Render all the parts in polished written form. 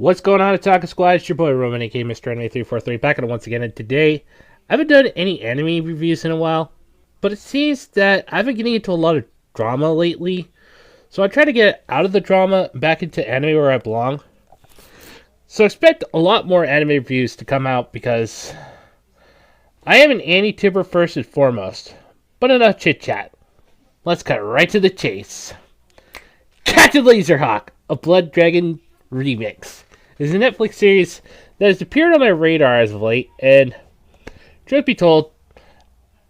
What's going on, Attack Squad? It's your boy Roman, aka MisterAnime343, back at it once again. And today, I haven't done any anime reviews in a while, but it seems that I've been getting into a lot of drama lately. So I try to get out of the drama and back into anime where I belong. So expect a lot more anime reviews to come out because I am an anti-tuber first and foremost. But enough chit-chat. Let's cut right to the chase. Captain LaserHawk, a Blood Dragon remix, is a Netflix series that has appeared on my radar as of late, and truth be told,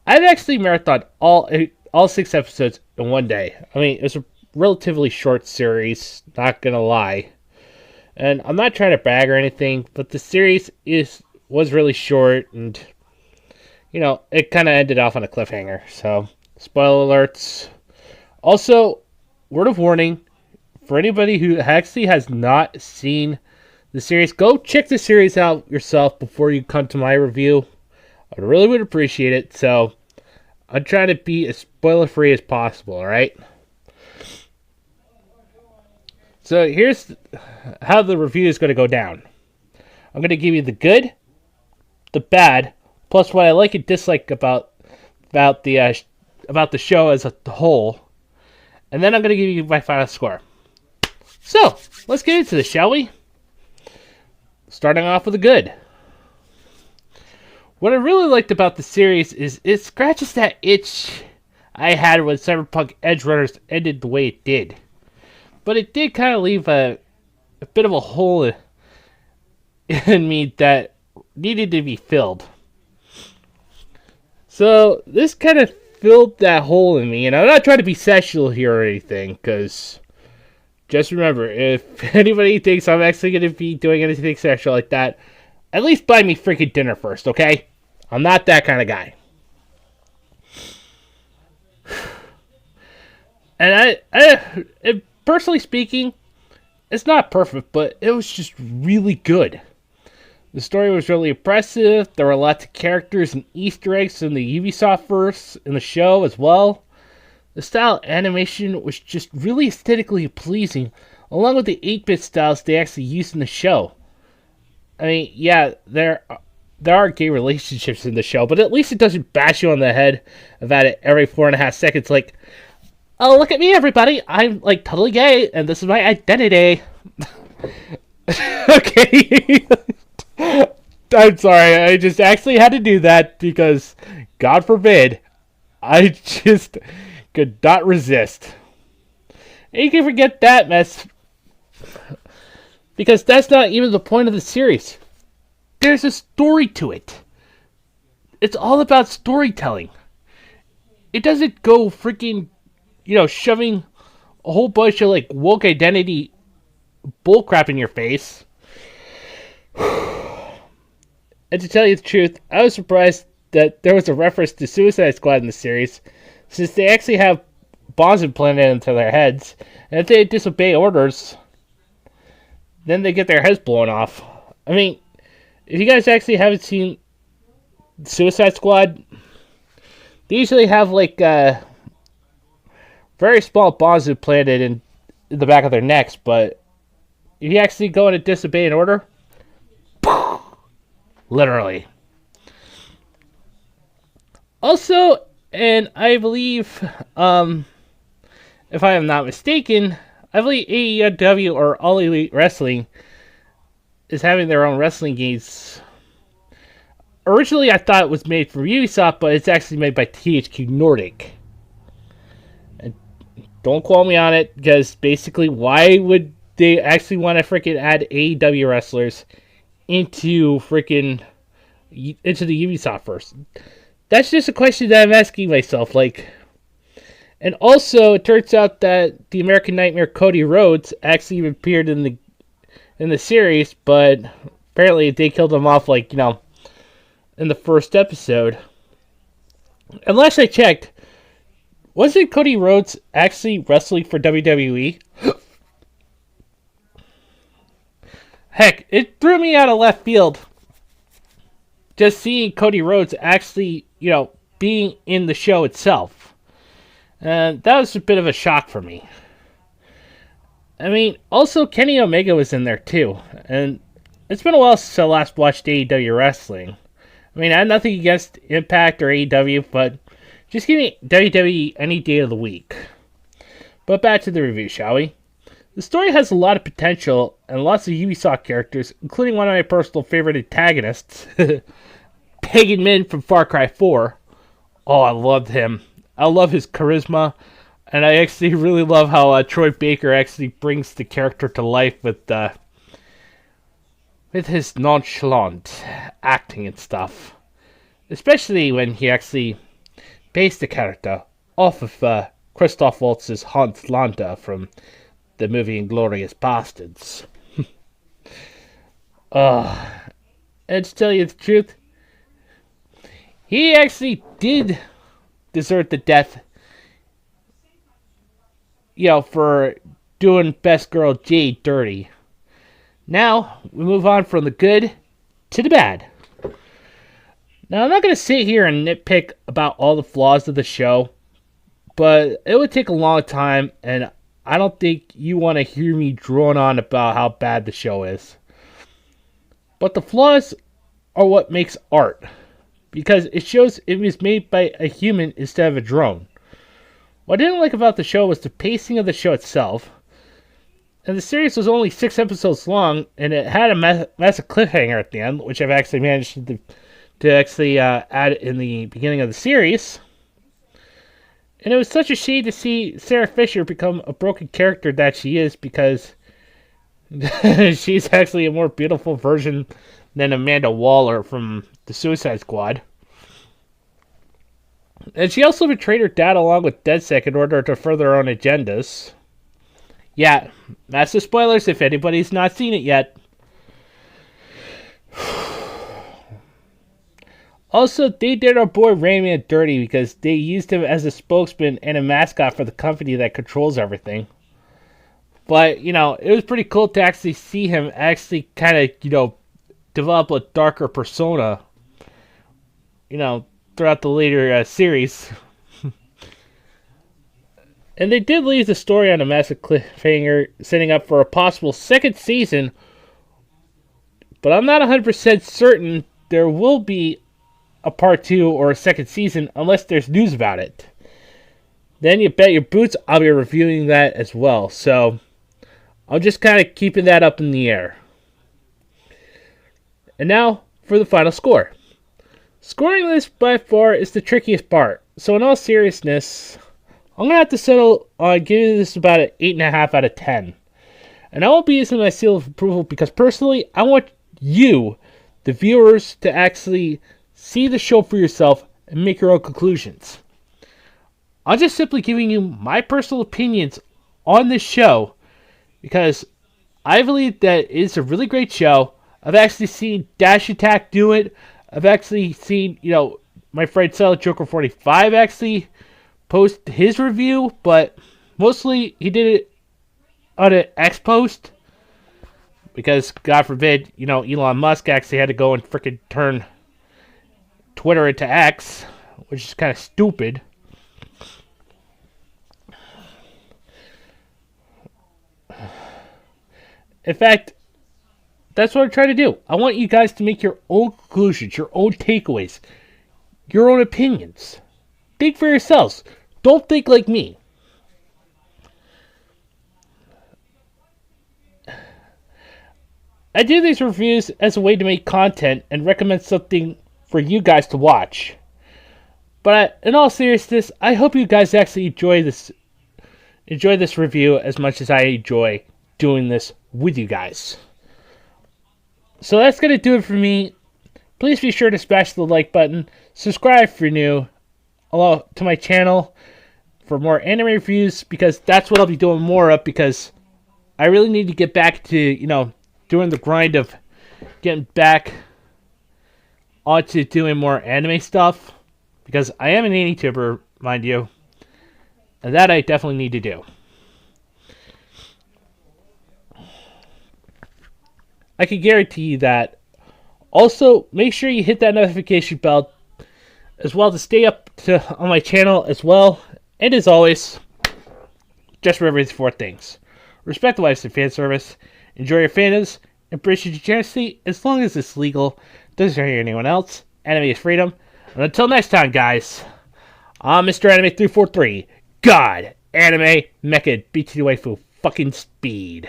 I've actually marathoned all 6 episodes in one day. I mean, it's a relatively short series, not gonna lie. And I'm not trying to brag or anything, but the series was really short, and you know, it kind of ended off on a cliffhanger. So, spoiler alerts. Also, word of warning for anybody who actually has not seen the series, go check the series out yourself before you come to my review. I really would appreciate it. So, I'm trying to be as spoiler-free as possible, alright? So, here's how the review is going to go down. I'm going to give you the good, the bad, plus what I like and dislike about the show as a whole, and then I'm going to give you my final score. So, let's get into this, shall we? Starting off with the good. What I really liked about the series is it scratches that itch I had when Cyberpunk Edge Runners ended the way it did. But it did kind of leave a bit of a hole in me that needed to be filled. So, this kind of filled that hole in me, and I'm not trying to be sexual here or anything, because just remember, if anybody thinks I'm actually going to be doing anything sexual like that, at least buy me freaking dinner first, okay? I'm not that kind of guy. And I personally speaking, it's not perfect, but it was just really good. The story was really impressive. There were lots of characters and Easter eggs in the Ubisoft verse in the show as well. The style of animation was just really aesthetically pleasing, along with the 8-bit styles they actually used in the show. I mean, yeah, there are gay relationships in the show, but at least it doesn't bash you on the head about it every 4.5 seconds, like, oh, look at me, everybody, I'm, like, totally gay, and this is my identity. Okay. I'm sorry, I just actually had to do that because, God forbid, I just could not resist. And you can forget that mess, because that's not even the point of the series. There's a story to it. It's all about storytelling. It doesn't go freaking, shoving a whole bunch of, like, woke identity bullcrap in your face. And to tell you the truth, I was surprised that there was a reference to Suicide Squad in the series, since they actually have bombs implanted into their heads, and if they disobey orders, then they get their heads blown off. I mean, if you guys actually haven't seen Suicide Squad, they usually have, like, very small bombs implanted in the back of their necks, but if you actually go in and disobey an order, literally. Also, and I believe, if I am not mistaken, I believe AEW or All Elite Wrestling is having their own wrestling games. Originally, I thought it was made for Ubisoft, but it's actually made by THQ Nordic. And don't quote me on it, because basically, why would they actually want to freaking add AEW wrestlers into the Ubisoft first? That's just a question that I'm asking myself, like. And also, it turns out that the American Nightmare Cody Rhodes actually appeared in the series, but apparently they killed him off, like, in the first episode. And last I checked, wasn't Cody Rhodes actually wrestling for WWE? Heck, it threw me out of left field just seeing Cody Rhodes actually, being in the show itself. And that was a bit of a shock for me. I mean, also Kenny Omega was in there too, and it's been a while since I last watched AEW wrestling. I mean, I have nothing against Impact or AEW, but just give me WWE any day of the week. But back to the review, shall we? The story has a lot of potential and lots of Ubisoft characters, including one of my personal favorite antagonists, Pagan Min from Far Cry 4. Oh, I loved him. I love his charisma, and I actually really love how Troy Baker actually brings the character to life with his nonchalant acting and stuff. Especially when he actually based the character off of Christoph Waltz's Hans Landa from the movie Inglourious Bastards. And to tell you the truth, he actually did deserve the death, for doing Best Girl Jade dirty. Now, we move on from the good to the bad. Now, I'm not going to sit here and nitpick about all the flaws of the show, but it would take a long time, and I don't think you want to hear me drone on about how bad the show is. But the flaws are what makes art, because it shows it was made by a human instead of a drone. What I didn't like about the show was the pacing of the show itself. And the series was only 6 episodes long, and it had a massive cliffhanger at the end, which I've actually managed to actually add in the beginning of the series. And it was such a shame to see Sarah Fisher become a broken character that she is, because she's actually a more beautiful version than Amanda Waller from the Suicide Squad. And she also betrayed her dad along with DedSec in order to further her own agendas. Yeah, massive spoilers if anybody's not seen it yet. Also, they did our boy Rayman dirty because they used him as a spokesman and a mascot for the company that controls everything. But, it was pretty cool to actually see him actually kind of, develop a darker persona, throughout the later series. And they did leave the story on a massive cliffhanger, setting up for a possible second season. But I'm not 100% certain there will be a part 2 or a second season unless there's news about it. Then you bet your boots I'll be reviewing that as well. So I'm just kind of keeping that up in the air. And now for the final score. Scoring this by far is the trickiest part. So in all seriousness, I'm going to have to settle on giving this about an 8.5 out of 10. And I won't be using my seal of approval because personally, I want you, the viewers, to actually see the show for yourself and make your own conclusions. I'm just simply giving you my personal opinions on this show because I believe that it's a really great show. I've actually seen Dash Attack do it. I've actually seen, my friend Silent Joker 45 actually post his review, but mostly he did it on an X post because, God forbid, Elon Musk actually had to go and freaking turn Twitter into X, which is kind of stupid. In fact, that's what I'm trying to do. I want you guys to make your own conclusions, your own takeaways, your own opinions. Think for yourselves. Don't think like me. I do these reviews as a way to make content and recommend something for you guys to watch. But in all seriousness, I hope you guys actually enjoy this review as much as I enjoy doing this with you guys. So that's going to do it for me. Please be sure to smash the like button, subscribe if you're new to my channel for more anime reviews, because that's what I'll be doing more of, because I really need to get back to, doing the grind of getting back onto doing more anime stuff, because I am an AniTuber, mind you, and that I definitely need to do. I can guarantee you that. Also, make sure you hit that notification bell as well to stay up on my channel as well. And as always, just remember these 4 things. respect the lifestyle fan service, enjoy your fandoms, embrace your generosity as long as it's legal, doesn't hurt anyone else, anime is freedom, and until next time, guys, I'm MisterAnime343, God, anime, mecha, beats you away for fucking speed.